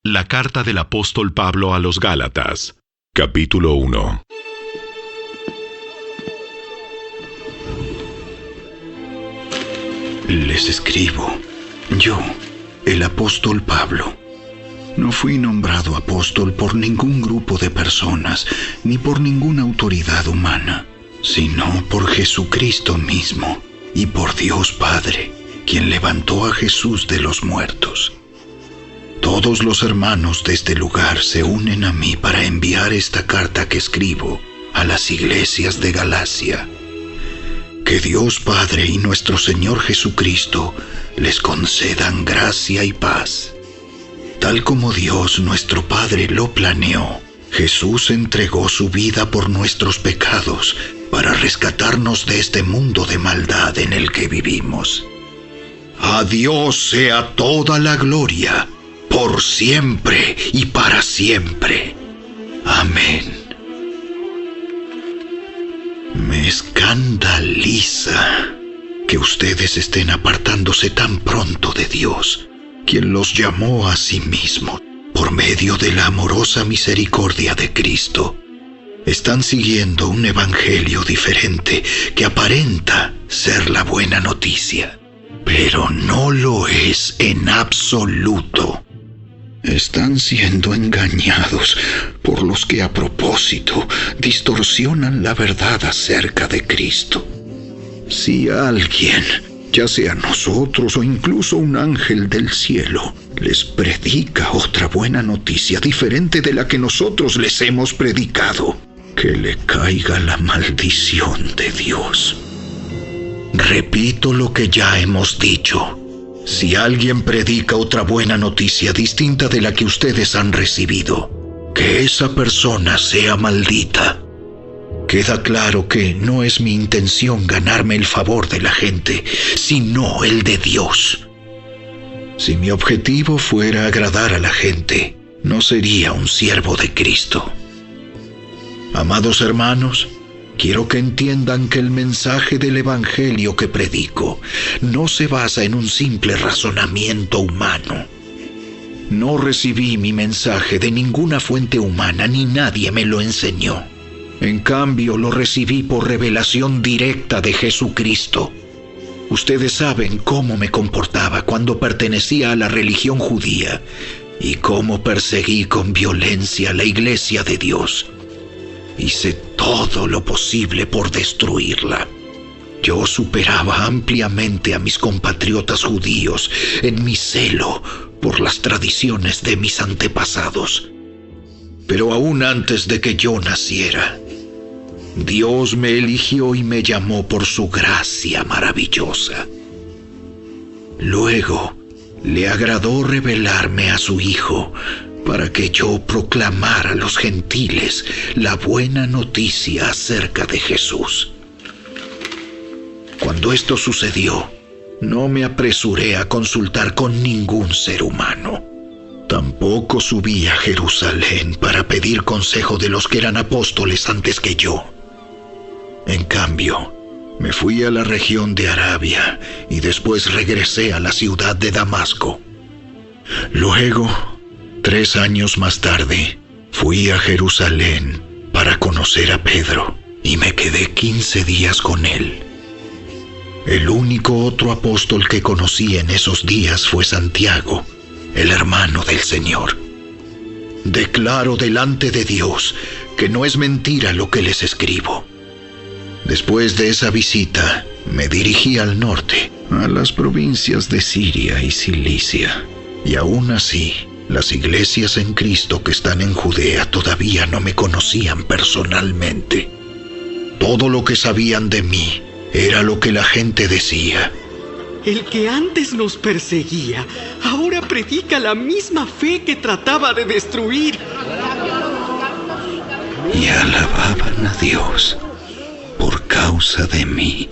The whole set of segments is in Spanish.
La carta del apóstol Pablo a los Gálatas, capítulo 1. Les escribo, yo, el apóstol Pablo. No fui nombrado apóstol por ningún grupo de personas, ni por ninguna autoridad humana, sino por Jesucristo mismo y por Dios Padre, quien levantó a Jesús de los muertos. Todos los hermanos de este lugar se unen a mí para enviar esta carta que escribo a las iglesias de Galacia. Que Dios Padre y nuestro Señor Jesucristo les concedan gracia y paz. Tal como Dios nuestro Padre lo planeó, Jesús entregó su vida por nuestros pecados para rescatarnos de este mundo de maldad en el que vivimos. A Dios sea toda la gloria, por siempre y para siempre. Amén. Me escandaliza que ustedes estén apartándose tan pronto de Dios, quien los llamó a sí mismo por medio de la amorosa misericordia de Cristo. Están siguiendo un evangelio diferente que aparenta ser la buena noticia, pero no lo es en absoluto. Están siendo engañados por los que a propósito distorsionan la verdad acerca de Cristo. Si alguien, ya sea nosotros o incluso un ángel del cielo, les predica otra buena noticia diferente de la que nosotros les hemos predicado, que le caiga la maldición de Dios. Repito lo que ya hemos dicho. Si alguien predica otra buena noticia distinta de la que ustedes han recibido, que esa persona sea maldita. Queda claro que no es mi intención ganarme el favor de la gente, sino el de Dios. Si mi objetivo fuera agradar a la gente, no sería un siervo de Cristo. Amados hermanos, quiero que entiendan que el mensaje del evangelio que predico no se basa en un simple razonamiento humano. No recibí mi mensaje de ninguna fuente humana ni nadie me lo enseñó. En cambio, lo recibí por revelación directa de Jesucristo. Ustedes saben cómo me comportaba cuando pertenecía a la religión judía y cómo perseguí con violencia a la iglesia de Dios. Hice todo lo posible por destruirla. Yo superaba ampliamente a mis compatriotas judíos en mi celo por las tradiciones de mis antepasados. Pero aún antes de que yo naciera, Dios me eligió y me llamó por su gracia maravillosa. Luego, le agradó revelarme a su Hijo para que yo proclamara a los gentiles la buena noticia acerca de Jesús. Cuando esto sucedió, no me apresuré a consultar con ningún ser humano. Tampoco subí a Jerusalén para pedir consejo de los que eran apóstoles antes que yo. En cambio, me fui a la región de Arabia y después regresé a la ciudad de Damasco. Luego, 3 años más tarde, fui a Jerusalén para conocer a Pedro y me quedé 15 días con él. El único otro apóstol que conocí en esos días fue Santiago, el hermano del Señor. Declaro delante de Dios que no es mentira lo que les escribo. Después de esa visita, me dirigí al norte, a las provincias de Siria y Cilicia, y aún así, las iglesias en Cristo que están en Judea todavía no me conocían personalmente. Todo lo que sabían de mí era lo que la gente decía. El que antes nos perseguía, ahora predica la misma fe que trataba de destruir. Y alababan a Dios por causa de mí.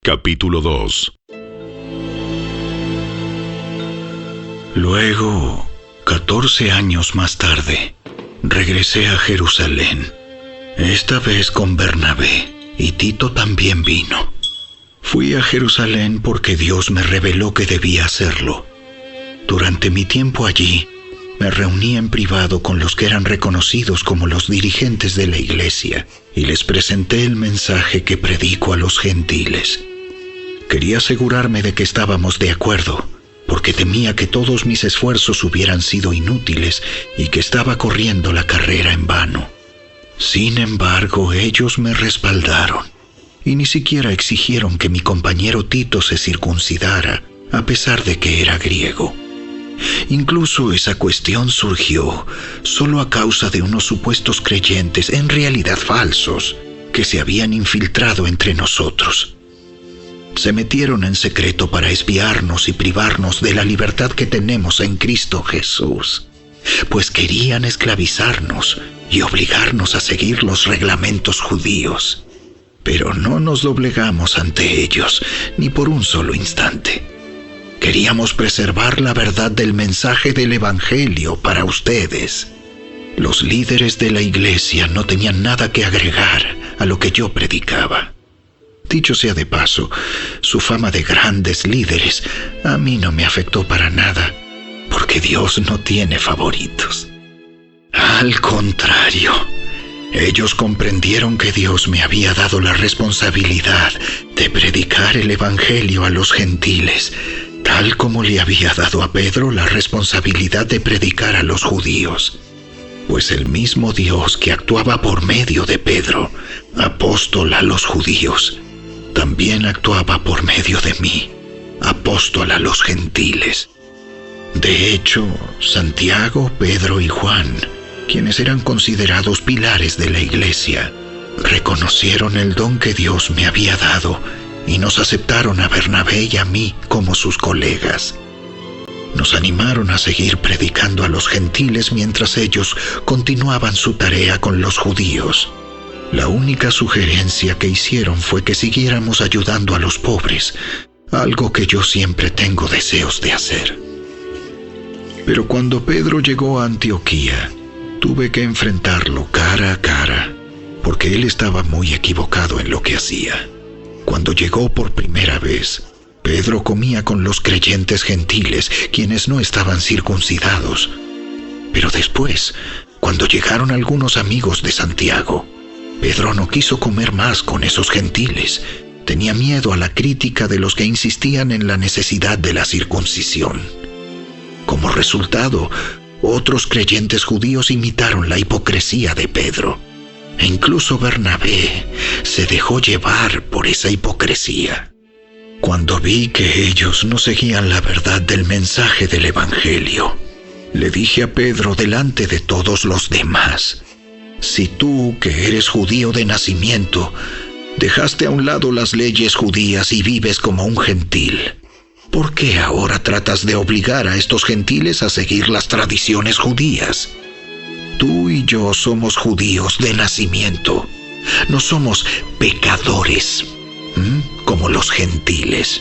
Capítulo 2. Luego, 14 años más tarde, regresé a Jerusalén, esta vez con Bernabé, y Tito también vino. Fui a Jerusalén porque Dios me reveló que debía hacerlo. Durante mi tiempo allí, me reuní en privado con los que eran reconocidos como los dirigentes de la iglesia y les presenté el mensaje que predico a los gentiles. Quería asegurarme de que estábamos de acuerdo, porque temía que todos mis esfuerzos hubieran sido inútiles y que estaba corriendo la carrera en vano. Sin embargo, ellos me respaldaron y ni siquiera exigieron que mi compañero Tito se circuncidara, a pesar de que era griego. Incluso esa cuestión surgió solo a causa de unos supuestos creyentes, en realidad falsos, que se habían infiltrado entre nosotros. Se metieron en secreto para espiarnos y privarnos de la libertad que tenemos en Cristo Jesús, pues querían esclavizarnos y obligarnos a seguir los reglamentos judíos. Pero no nos doblegamos ante ellos, ni por un solo instante. Queríamos preservar la verdad del mensaje del Evangelio para ustedes. Los líderes de la iglesia no tenían nada que agregar a lo que yo predicaba. Dicho sea de paso, su fama de grandes líderes a mí no me afectó para nada, porque Dios no tiene favoritos. Al contrario, ellos comprendieron que Dios me había dado la responsabilidad de predicar el Evangelio a los gentiles, tal como le había dado a Pedro la responsabilidad de predicar a los judíos. Pues el mismo Dios que actuaba por medio de Pedro, apóstol a los judíos, también actuaba por medio de mí, apóstol a los gentiles. De hecho, Santiago, Pedro y Juan, quienes eran considerados pilares de la iglesia, reconocieron el don que Dios me había dado y nos aceptaron a Bernabé y a mí como sus colegas. Nos animaron a seguir predicando a los gentiles mientras ellos continuaban su tarea con los judíos. La única sugerencia que hicieron fue que siguiéramos ayudando a los pobres, algo que yo siempre tengo deseos de hacer. Pero cuando Pedro llegó a Antioquía, tuve que enfrentarlo cara a cara, porque él estaba muy equivocado en lo que hacía. Cuando llegó por primera vez, Pedro comía con los creyentes gentiles, quienes no estaban circuncidados. Pero después, cuando llegaron algunos amigos de Santiago, Pedro no quiso comer más con esos gentiles. Tenía miedo a la crítica de los que insistían en la necesidad de la circuncisión. Como resultado, otros creyentes judíos imitaron la hipocresía de Pedro. E incluso Bernabé se dejó llevar por esa hipocresía. Cuando vi que ellos no seguían la verdad del mensaje del Evangelio, le dije a Pedro delante de todos los demás: si tú, que eres judío de nacimiento, dejaste a un lado las leyes judías y vives como un gentil, ¿por qué ahora tratas de obligar a estos gentiles a seguir las tradiciones judías? Tú y yo somos judíos de nacimiento, no somos pecadores, como los gentiles.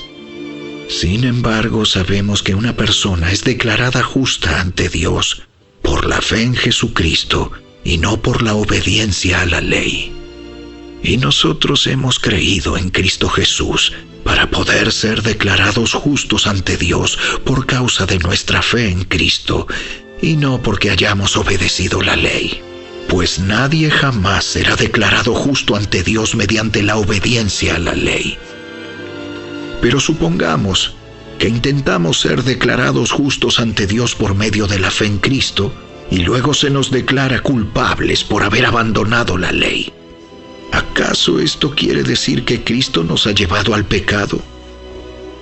Sin embargo, sabemos que una persona es declarada justa ante Dios por la fe en Jesucristo y no por la obediencia a la ley. Y nosotros hemos creído en Cristo Jesús para poder ser declarados justos ante Dios por causa de nuestra fe en Cristo, y no porque hayamos obedecido la ley. Pues nadie jamás será declarado justo ante Dios mediante la obediencia a la ley. Pero supongamos que intentamos ser declarados justos ante Dios por medio de la fe en Cristo, y luego se nos declara culpables por haber abandonado la ley. ¿Acaso esto quiere decir que Cristo nos ha llevado al pecado?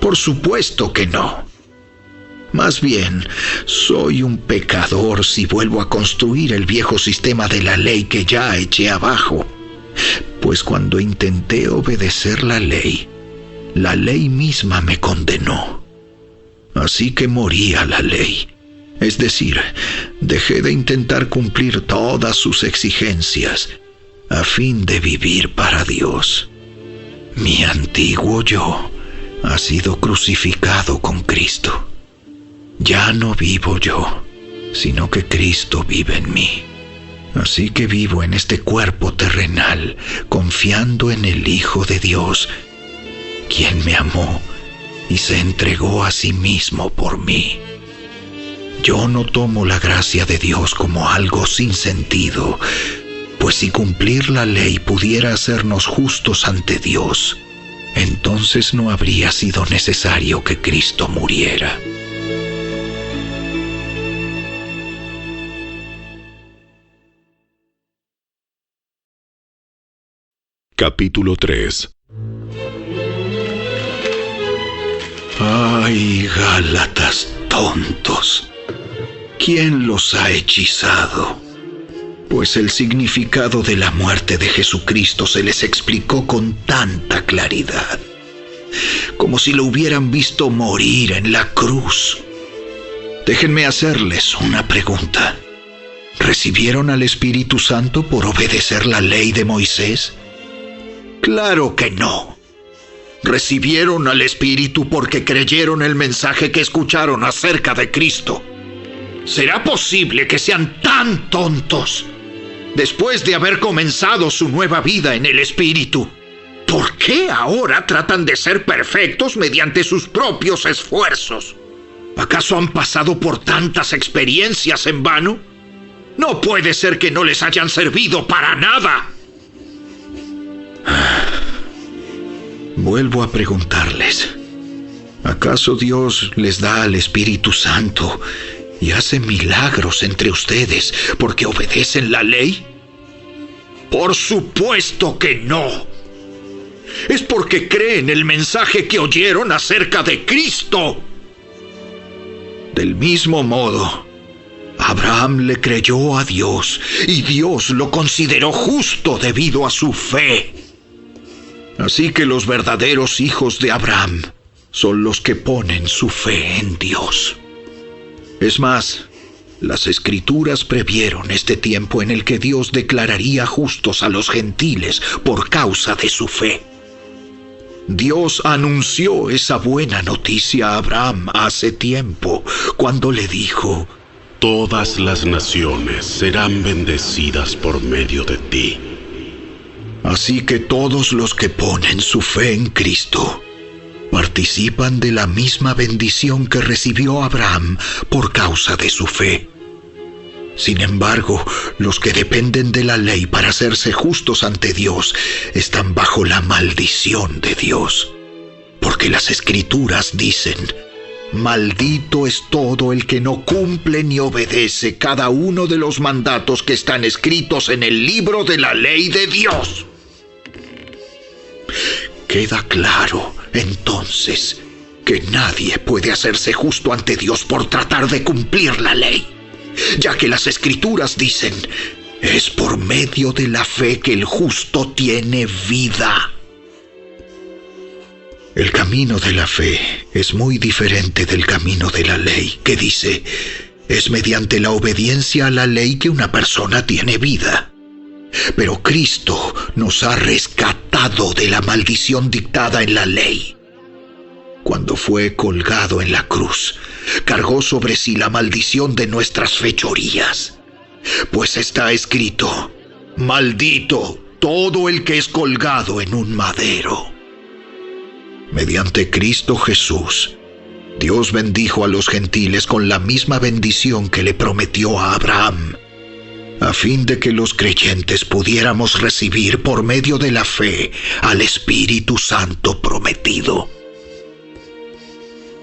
Por supuesto que no. Más bien, soy un pecador si vuelvo a construir el viejo sistema de la ley que ya eché abajo. Pues cuando intenté obedecer la ley misma me condenó. Así que morí a la ley. Es decir, dejé de intentar cumplir todas sus exigencias a fin de vivir para Dios. Mi antiguo yo ha sido crucificado con Cristo. Ya no vivo yo, sino que Cristo vive en mí. Así que vivo en este cuerpo terrenal, confiando en el Hijo de Dios, quien me amó y se entregó a sí mismo por mí. Yo no tomo la gracia de Dios como algo sin sentido, pues si cumplir la ley pudiera hacernos justos ante Dios, entonces no habría sido necesario que Cristo muriera. Capítulo 3. ¡Ay, Gálatas tontos! ¿Quién los ha hechizado? Pues el significado de la muerte de Jesucristo se les explicó con tanta claridad, como si lo hubieran visto morir en la cruz. Déjenme hacerles una pregunta. ¿Recibieron al Espíritu Santo por obedecer la ley de Moisés? ¡Claro que no! Recibieron al Espíritu porque creyeron el mensaje que escucharon acerca de Cristo. ¿Será posible que sean tan tontos después de haber comenzado su nueva vida en el Espíritu? ¿Por qué ahora tratan de ser perfectos mediante sus propios esfuerzos? ¿Acaso han pasado por tantas experiencias en vano? No puede ser que no les hayan servido para nada. Vuelvo a preguntarles, ¿acaso Dios les da al Espíritu Santo y hace milagros entre ustedes porque obedecen la ley? Por supuesto que no. Es porque creen el mensaje que oyeron acerca de Cristo. Del mismo modo, Abraham le creyó a Dios y Dios lo consideró justo debido a su fe. Así que los verdaderos hijos de Abraham son los que ponen su fe en Dios. Es más, las Escrituras previeron este tiempo en el que Dios declararía justos a los gentiles por causa de su fe. Dios anunció esa buena noticia a Abraham hace tiempo, cuando le dijo: Todas las naciones serán bendecidas por medio de ti. Así que todos los que ponen su fe en Cristo participan de la misma bendición que recibió Abraham por causa de su fe. Sin embargo, los que dependen de la ley para hacerse justos ante Dios están bajo la maldición de Dios. Porque las Escrituras dicen: maldito es todo el que no cumple ni obedece cada uno de los mandatos que están escritos en el libro de la ley de Dios. Queda claro, entonces, que nadie puede hacerse justo ante Dios por tratar de cumplir la ley, ya que las Escrituras dicen: es por medio de la fe que el justo tiene vida. El camino de la fe es muy diferente del camino de la ley, que dice: es mediante la obediencia a la ley que una persona tiene vida. Pero Cristo nos ha rescatado de la maldición dictada en la ley. Cuando fue colgado en la cruz, cargó sobre sí la maldición de nuestras fechorías. Pues está escrito: maldito todo el que es colgado en un madero. Mediante Cristo Jesús, Dios bendijo a los gentiles con la misma bendición que le prometió a Abraham, a fin de que los creyentes pudiéramos recibir por medio de la fe al Espíritu Santo prometido.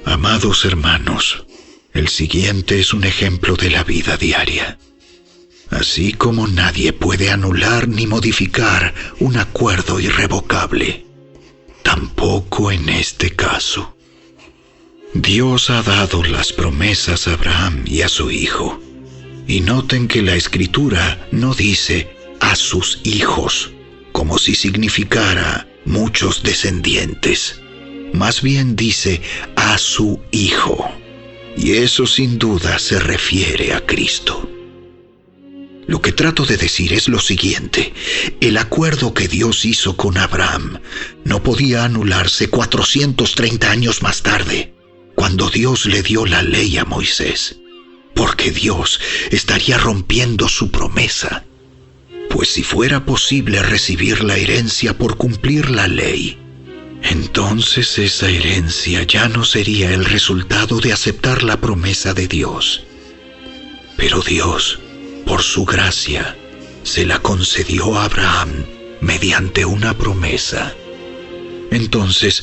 Amados hermanos, el siguiente es un ejemplo de la vida diaria. Así como nadie puede anular ni modificar un acuerdo irrevocable, tampoco en este caso. Dios ha dado las promesas a Abraham y a su hijo. Y noten que la Escritura no dice a sus hijos, como si significara muchos descendientes. Más bien dice a su Hijo. Y eso sin duda se refiere a Cristo. Lo que trato de decir es lo siguiente: el acuerdo que Dios hizo con Abraham no podía anularse 430 años más tarde, cuando Dios le dio la ley a Moisés, porque Dios estaría rompiendo su promesa Pues si fuera posible recibir la herencia por cumplir la ley, entonces esa herencia ya no sería el resultado de aceptar la promesa de Dios. Pero Dios, por su gracia, se la concedió a Abraham mediante una promesa. Entonces,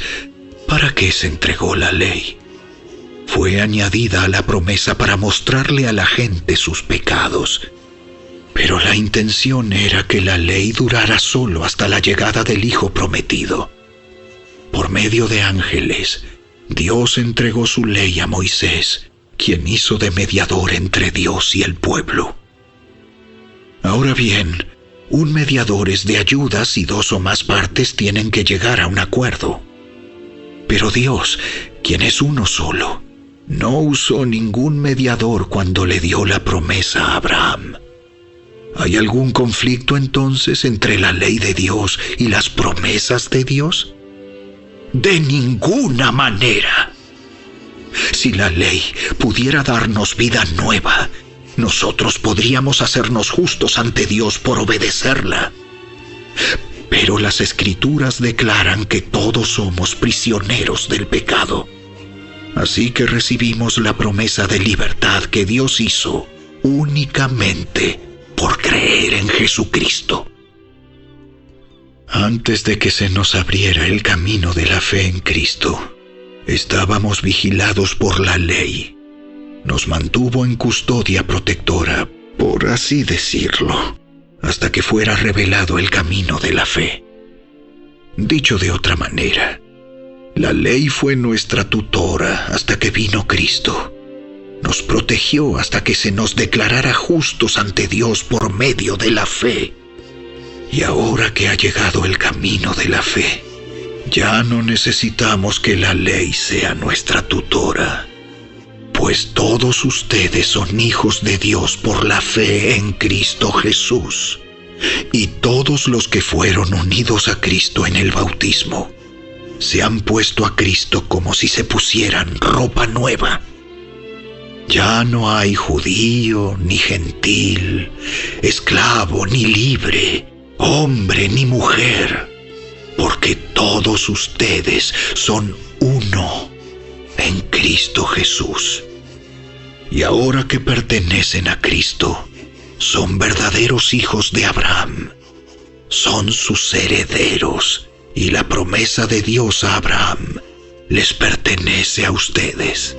¿para qué se entregó la ley? Fue añadida a la promesa para mostrarle a la gente sus pecados. Pero la intención era que la ley durara solo hasta la llegada del Hijo prometido. Por medio de ángeles, Dios entregó su ley a Moisés, quien hizo de mediador entre Dios y el pueblo. Ahora bien, un mediador es de ayuda si dos o más partes tienen que llegar a un acuerdo. Pero Dios, quien es uno solo, no usó ningún mediador cuando le dio la promesa a Abraham. ¿Hay algún conflicto entonces entre la ley de Dios y las promesas de Dios? De ninguna manera. Si la ley pudiera darnos vida nueva, nosotros podríamos hacernos justos ante Dios por obedecerla. Pero las Escrituras declaran que todos somos prisioneros del pecado. Así que recibimos la promesa de libertad que Dios hizo únicamente por creer en Jesucristo. Antes de que se nos abriera el camino de la fe en Cristo, estábamos vigilados por la ley. Nos mantuvo en custodia protectora, por así decirlo, hasta que fuera revelado el camino de la fe. Dicho de otra manera, la ley fue nuestra tutora hasta que vino Cristo. Nos protegió hasta que se nos declarara justos ante Dios por medio de la fe. Y ahora que ha llegado el camino de la fe, ya no necesitamos que la ley sea nuestra tutora, pues todos ustedes son hijos de Dios por la fe en Cristo Jesús, y todos los que fueron unidos a Cristo en el bautismo se han puesto a Cristo como si se pusieran ropa nueva. Ya no hay judío ni gentil, esclavo ni libre, hombre ni mujer, porque todos ustedes son uno en Cristo Jesús. Y ahora que pertenecen a Cristo, son verdaderos hijos de Abraham, son sus herederos, y la promesa de Dios a Abraham les pertenece a ustedes.